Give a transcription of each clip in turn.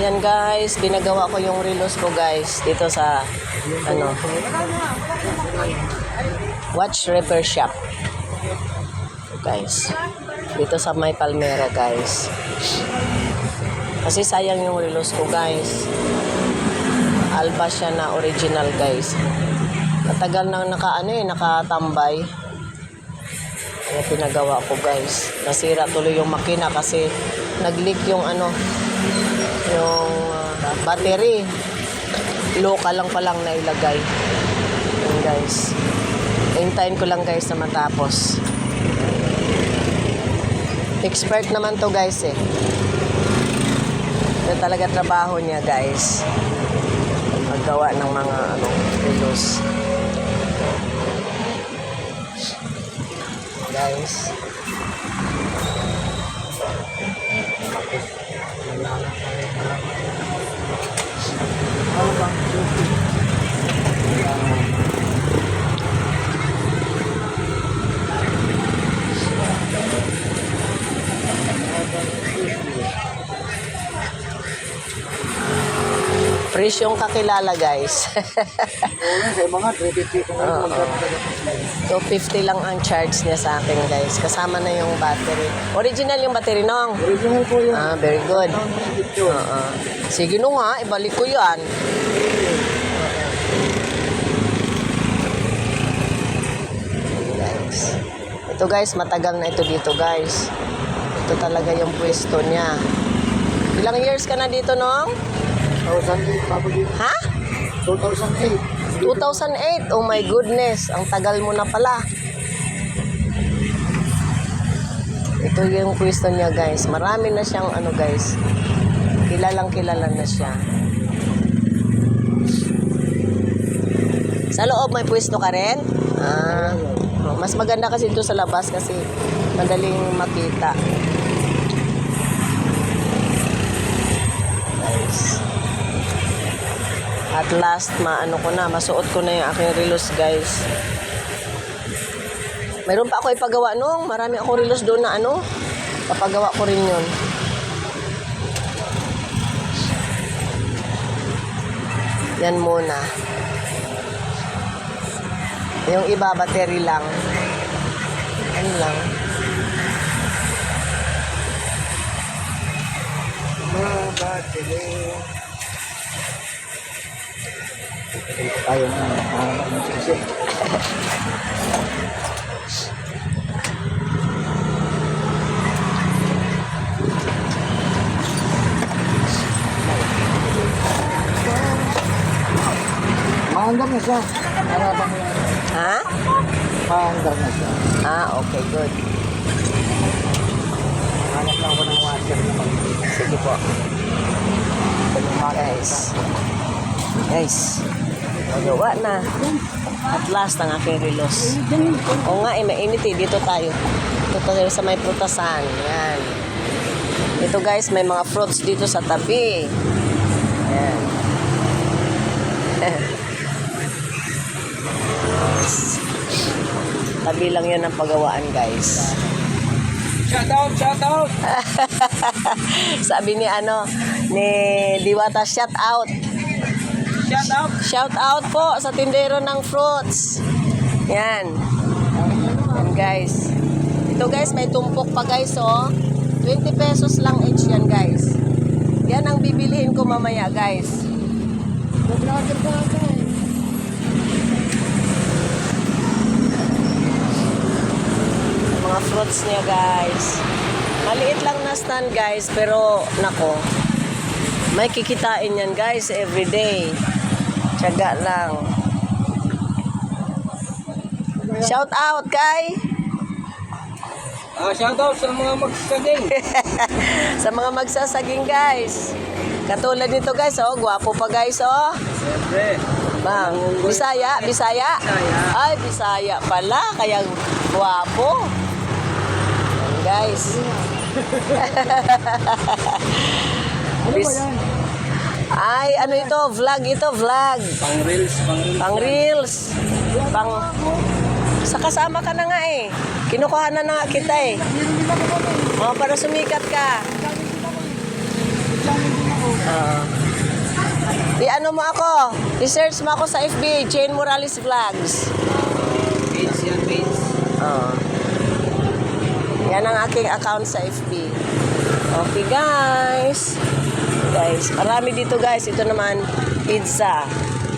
Yan guys, binagawa ko yung relos ko guys dito sa watch repair shop. So, guys, dito sa may Palmera guys. Kasi sayang yung relos ko guys. Alba siya na original guys. Matagal nang nakatambay. Kaya pinagawa ko guys. Nasira tuloy yung makina kasi nag-leak yung yung battery. Local lang palang nailagay. Yan guys. Hintayin ko lang guys na matapos. Expert naman to guys eh. Ito talaga trabaho niya guys. Maggawa ng mga relos. Guys. Presyong kakilala guys. Sa mga 250 lang ang charge niya sa akin guys. Kasama na yung battery. Original yung battery nong. Original po yun. Ah, very good. Sige no nga, ibalik ko yan. Guys. Ito guys, matagal na ito dito guys. Ito talaga yung pwesto niya. Ilang years ka na dito nong? 2008 pa po dito. Ha? 2008. 2008? Oh my goodness. Ang tagal mo na pala. Ito yung pwesto niya guys. Marami na siyang guys. Kilalang kilala na siya. Sa loob may pwesto ka rin? Mas maganda kasi dito sa labas kasi madaling makita. Guys. At last, masuot ko na yung aking relos, guys. Mayroon pa ako ipagawa nung. Marami akong relos doon na papagawa ko rin yun. Yan muna. Yung iba, battery lang. Ano lang. Battery. Tayo na sisi. Maandar na siya. Harapang yan. Ha? Maandar na siya. Okay, good. Hanap lang ako ng washer na pag-ibig. Sige po. Guys, magawa na. At last ang aking relos. Oo nga, mainit eh. Dito tayo. Dito tayo sa may prutasan. Yan. Ito guys, may mga fruits dito sa tabi. Yan. Tabi lang yan ang pagawaan guys. Shout out! Sabi ni ni Diwata, shout out. Shout out po sa tindero ng fruits. Yan. Yan guys. Ito guys, may tumpok pa guys 20 pesos lang each yan guys. Yan ang bibilihin ko mamaya guys. Mga fruits niya guys. Maliit lang na stand guys, pero nako, may kikitain yan guys everyday. Tiyaga lang. Shout out kay Shout out sa mga magsasaging. sa mga magsasaging guys. Katulad nito guys, gwapo pa guys Siyempre. Bang, Bisaya? Ay, Bisaya pala, kaya gwapo. Yan guys. Ay, ito? Vlog ito, vlog. Pang reels. Sa kasama ka na nga eh. Kinukuha na nga kita eh. Para sumikat ka. I-ano mo ako? I-search mo ako sa FB, Jane Morales Vlogs. Page yan, page. Yan ang aking account sa FB. Okay guys. Guys, marami dito guys. Ito naman, pizza.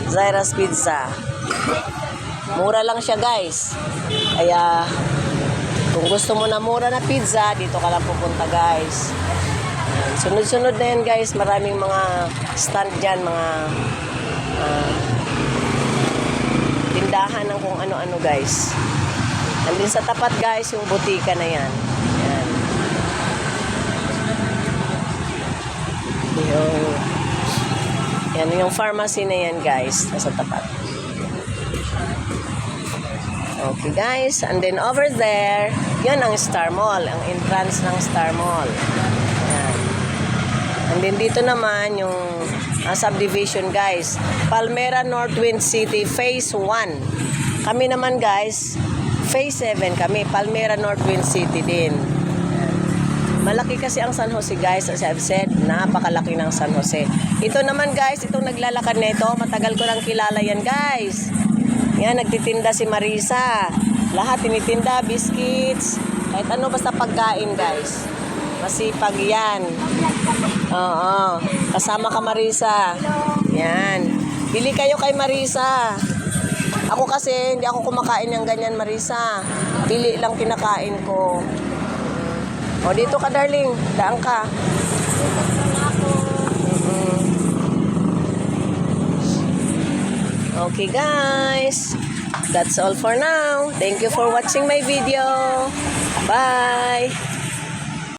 Zaira's Pizza. Mura lang siya guys. Kaya, kung gusto mo na mura na pizza, dito ka lang pupunta guys. Ayan. Sunod-sunod na yan guys. Maraming mga stand dyan, mga tindahan ng kung ano-ano guys. Nandun sa tapat guys, yung butika na yan. Ayan. Yan yung pharmacy na yan guys, nasa tapat. Okay guys, and then over there, yan ang Star Mall, ang entrance ng Star Mall. Ayan. And then dito naman yung subdivision guys, Palmera Northwind City Phase 1. Kami naman guys, Phase 7 kami, Palmera Northwind City din. Malaki kasi ang San Jose guys, as I've said, napakalaki ng San Jose. Ito naman guys, itong naglalakad na ito, matagal ko nang kilala yan guys. Yan, nagtitinda si Marisa. Lahat tinitinda, biscuits, kahit ano basta pagkain guys. Masipag yan. Oo, kasama ka Marisa. Yan, bili kayo kay Marisa. Ako kasi, hindi ako kumakain ng ganyan Marisa. Pili lang kinakain ko. O, dito ka, darling. Daan ka. Okay, guys. That's all for now. Thank you for watching my video. Bye.